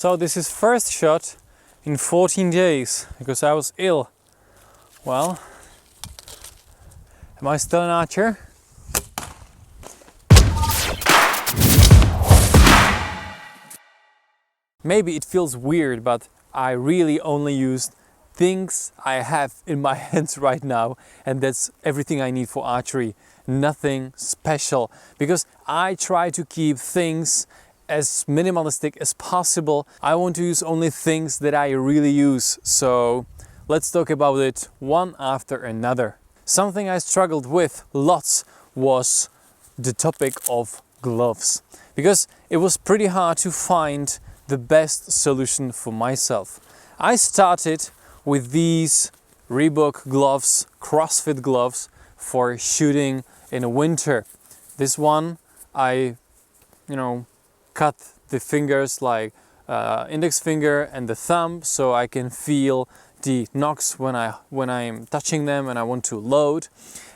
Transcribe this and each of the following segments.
So this is first shot in 14 days because I was ill. Well, am I still an archer? Maybe it feels weird, but I really only used things I have in my hands right now, and that's everything I need for archery. Nothing special, because I try to keep things as minimalistic as possible. I want to use only things that I really use. So let's talk about it one after another. Something I struggled with lots was the topic of gloves, because it was pretty hard to find the best solution for myself. I started with these Reebok gloves, CrossFit gloves for shooting in the winter. This one I, cut the fingers like index finger and the thumb, so I can feel the knocks when I'm touching them and I want to load.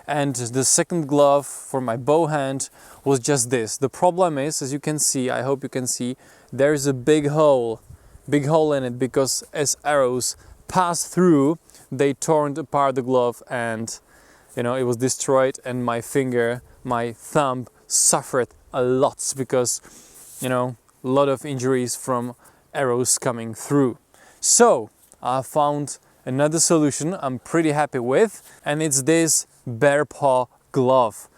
And the second glove for my bow hand was just this. The problem is, as you can see, I hope you can see, there's a big hole in it, because as arrows pass through, they torn apart the glove and it was destroyed, and my thumb suffered a lot because a lot of injuries from arrows coming through. So I found another solution I'm pretty happy with, and it's this bare paw glove.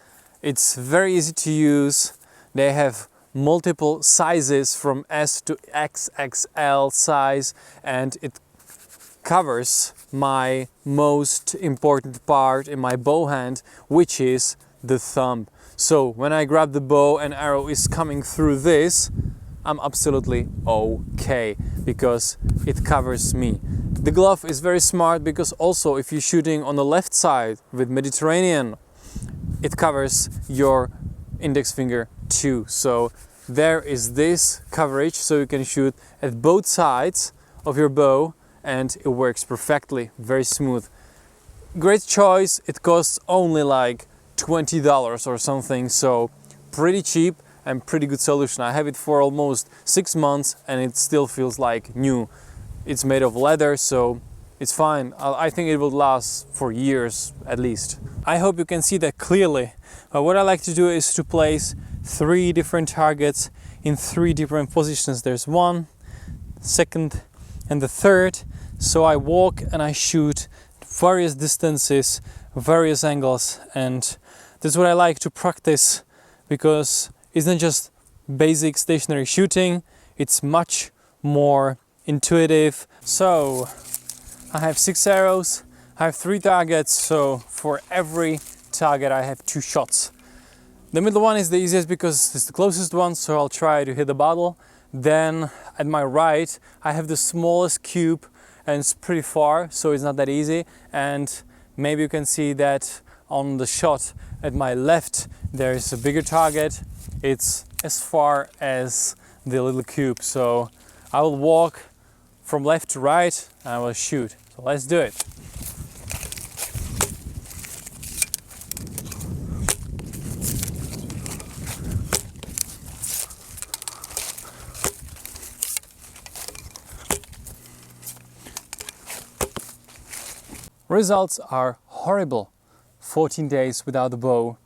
It's very easy to use. They have multiple sizes from S to XXL size, and it covers my most important part in my bow hand, which is the thumb. So when I grab the bow and arrow is coming through this, I'm absolutely okay, because it covers me. The glove is very smart because also if you're shooting on the left side with Mediterranean, it covers your index finger too. So there is this coverage, so you can shoot at both sides of your bow and it works perfectly, very smooth. Great choice. It costs only like $20 or something, so pretty cheap and pretty good solution. I have it for almost 6 months and it still feels like new. It's made of leather, so it's fine. I think it will last for years at least. I hope you can see that clearly. What I like to do is to place 3 different targets in 3 different positions. There's one, second, and the third. So I walk and I shoot various distances, various angles, and that's what I like to practice, because it's not just basic stationary shooting, it's much more intuitive. So I have 6 arrows, I have 3 targets, so for every target I have 2 shots. The middle one is the easiest because it's the closest one, so I'll try to hit the bottle. Then at my right I have the smallest cube and it's pretty far, so it's not that easy. And maybe you can see that on the shot at my left there is a bigger target. It's as far as the little cube, so I will walk from left to right and I will shoot. So let's do it. Results are horrible. 14 days without the bow.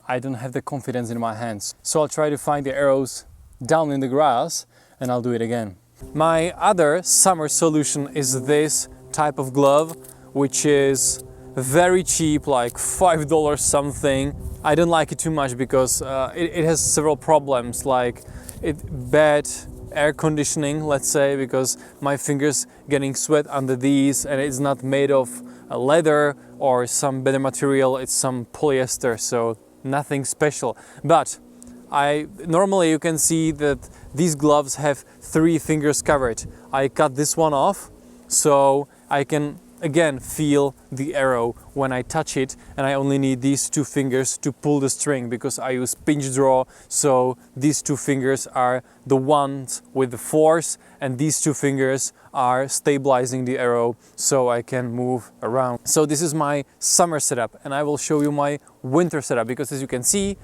I don't have the confidence in my hands. So I'll try to find the arrows down in the grass and I'll do it again. My other summer solution is this type of glove, which is very cheap, like $5 something. I don't like it too much because it has several problems, like bad air conditioning, let's say, because my fingers getting sweat under these, and it's not made of leather or some better material, it's some polyester, so nothing special. But normally you can see that these gloves have 3 fingers covered. I cut this one off so I can again feel the arrow when I touch it, and I only need these 2 fingers to pull the string because I use pinch draw, so these 2 fingers are the ones with the force and these 2 fingers are stabilizing the arrow so I can move around. So this is my summer setup, and I will show you my winter setup, because as you can see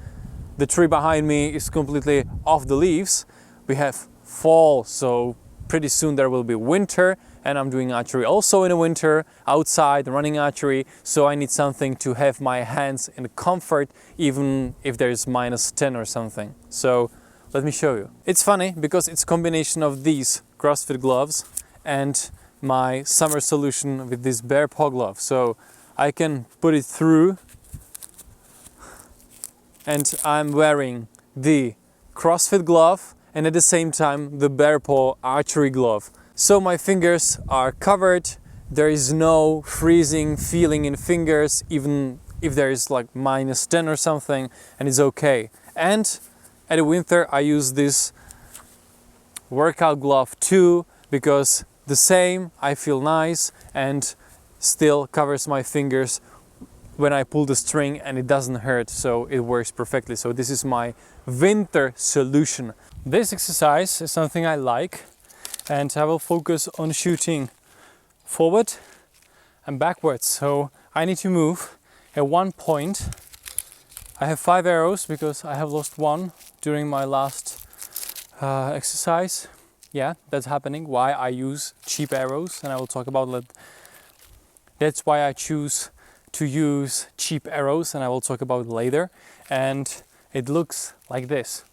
the tree behind me is completely off the leaves. We have fall, so pretty soon there will be winter, and I'm doing archery also in the winter, outside, running archery, so I need something to have my hands in comfort, even if there's -10 or something. So let me show you. It's funny because it's a combination of these CrossFit gloves and my summer solution with this bare paw glove. So I can put it through, and I'm wearing the CrossFit glove and at the same time the bare paw archery glove. So my fingers are covered, there is no freezing feeling in fingers, even if there is like -10 or something, and it's okay. And at the winter I use this workout glove too, because the same, I feel nice and still covers my fingers when I pull the string and it doesn't hurt, so it works perfectly. So this is my winter solution. This exercise is something I like, and I will focus on shooting forward and backwards. So I need to move at one point. I have 5 arrows because I have lost one during my last exercise. Yeah, that's happening. Why I use cheap arrows, and I will talk about that. That's why I choose to use cheap arrows, and I will talk about it later. And it looks like this.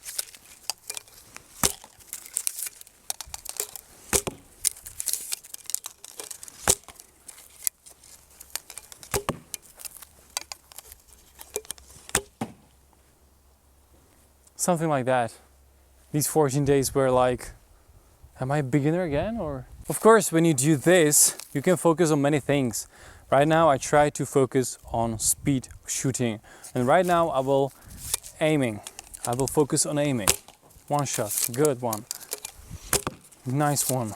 Something like that. These 14 days were like, am I a beginner again? Or of course, when you do this, you can focus on many things. Right now I try to focus on speed shooting, and right now I will focus on aiming. One shot, good one, nice one,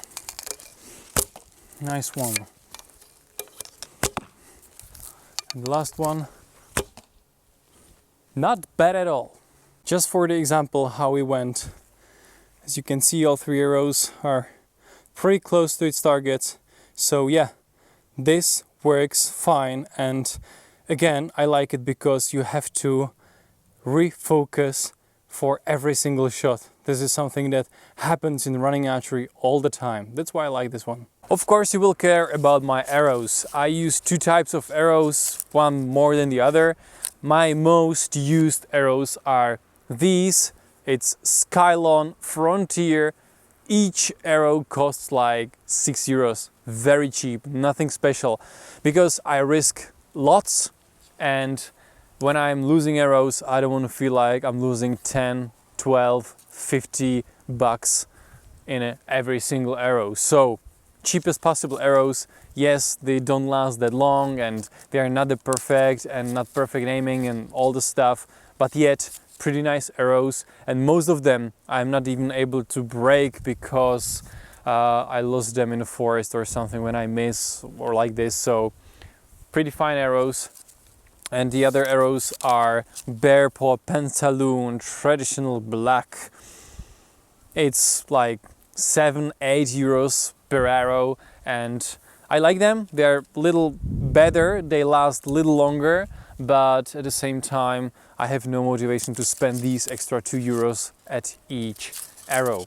nice one, and the last one, not bad at all. Just for the example how we went, as you can see all 3 arrows are pretty close to its targets, so yeah, this works fine. And again, I like it because you have to refocus for every single shot. This is something that happens in running archery all the time. That's why I like this one. Of course, you will care about my arrows. I use 2 types of arrows, one more than the other. My most used arrows are these. It's Skylon Frontier. Each arrow costs like 6 euros. Very cheap, nothing special, because I risk lots, and when I'm losing arrows, I don't want to feel like I'm losing 10, 12, 50 bucks in every single arrow. So cheapest possible arrows. Yes, they don't last that long, and they are not the perfect and not perfect aiming and all the stuff, but yet pretty nice arrows, and most of them I'm not even able to break because I lost them in the forest or something when I miss or like this. So pretty fine arrows. And the other arrows are Bear Paw Pantaloon traditional black. It's like 7-8 euros per arrow, and I like them. They're a little better, they last a little longer, but at the same time I have no motivation to spend these extra 2 euros at each arrow.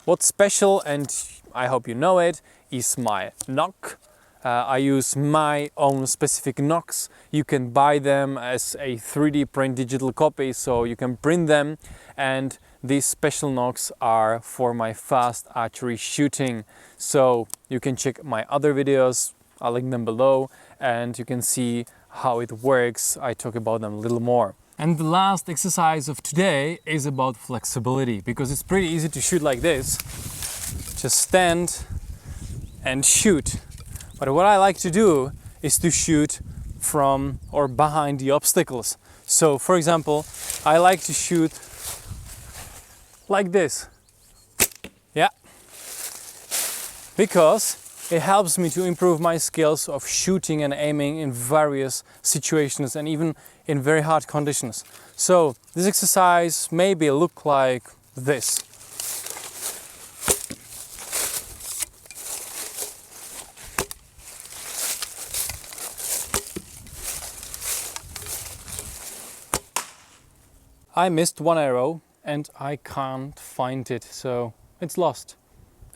What's special, and I hope you know it, is my nock. I use my own specific nocks. You can buy them as a 3D print digital copy, so you can print them, and these special nocks are for my fast archery shooting. So you can check my other videos, I'll link them below, and you can see how it works. I talk about them a little more. And the last exercise of today is about flexibility, because it's pretty easy to shoot like this. Just stand and shoot. But what I like to do is to shoot from or behind the obstacles. So for example, I like to shoot like this. Yeah. Because it helps me to improve my skills of shooting and aiming in various situations and even in very hard conditions. So this exercise maybe look like this. I missed one arrow and I can't find it, so it's lost.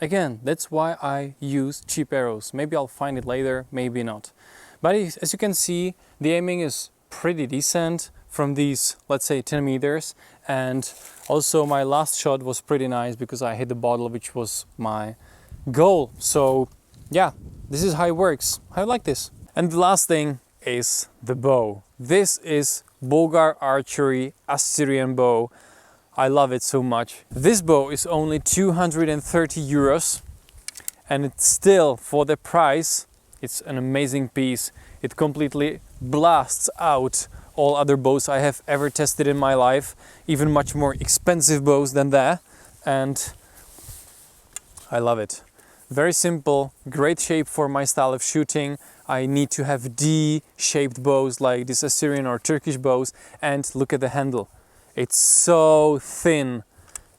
again, that's why I use cheap arrows. Maybe I'll find it later, maybe not. But as you can see, the aiming is pretty decent from these, let's say, 10 meters. And also my last shot was pretty nice because I hit the bottle, which was my goal. So yeah, this is how it works. I like this. And the last thing is the bow. This is Bulgar Archery Assyrian bow. I love it so much. This bow is only 230 euros, and it's still, for the price, it's an amazing piece. It completely blasts out all other bows I have ever tested in my life, even much more expensive bows than that, and I love it. Very simple, great shape for my style of shooting. I need to have D-shaped bows like this Assyrian or Turkish bows, and look at the handle. It's so thin,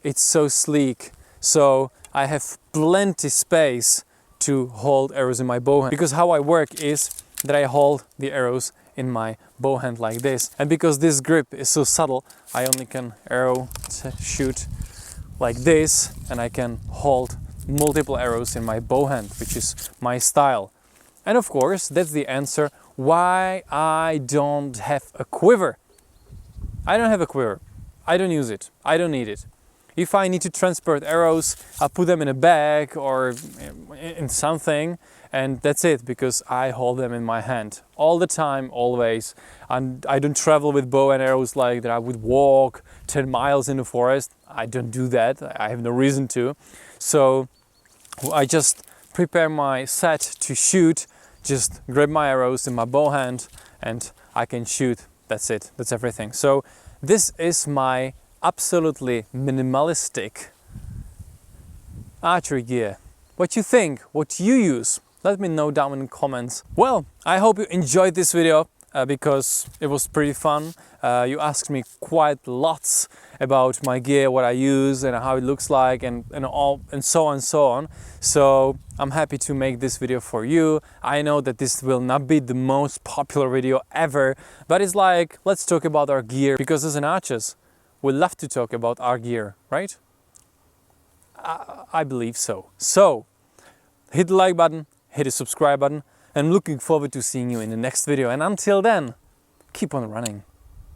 it's so sleek, so I have plenty space to hold arrows in my bow hand. Because how I work is that I hold the arrows in my bow hand like this, and because this grip is so subtle, I only can shoot like this, and I can hold multiple arrows in my bow hand, which is my style. And of course, that's the answer why I don't have a quiver. I don't have a quiver. I don't use it. I don't need it. If I need to transport arrows, I'll put them in a bag or in something, and that's it, because I hold them in my hand all the time, always. And I don't travel with bow and arrows like that. I would walk 10 miles in the forest. I don't do that. I have no reason to. So I just prepare my set to shoot, just grab my arrows in my bow hand, and I can shoot. That's it. That's everything. So this is my absolutely minimalistic archery gear. What you think? What you use? Let me know down in the comments. Well, I hope you enjoyed this video because it was pretty fun. You asked me quite lots about my gear, what I use and how it looks like, and so on. So I'm happy to make this video for you. I know that this will not be the most popular video ever, but it's like, let's talk about our gear, because as an archers, we love to talk about our gear, right? I believe so. So hit the like button, hit the subscribe button, and I'm looking forward to seeing you in the next video. And until then, keep on running.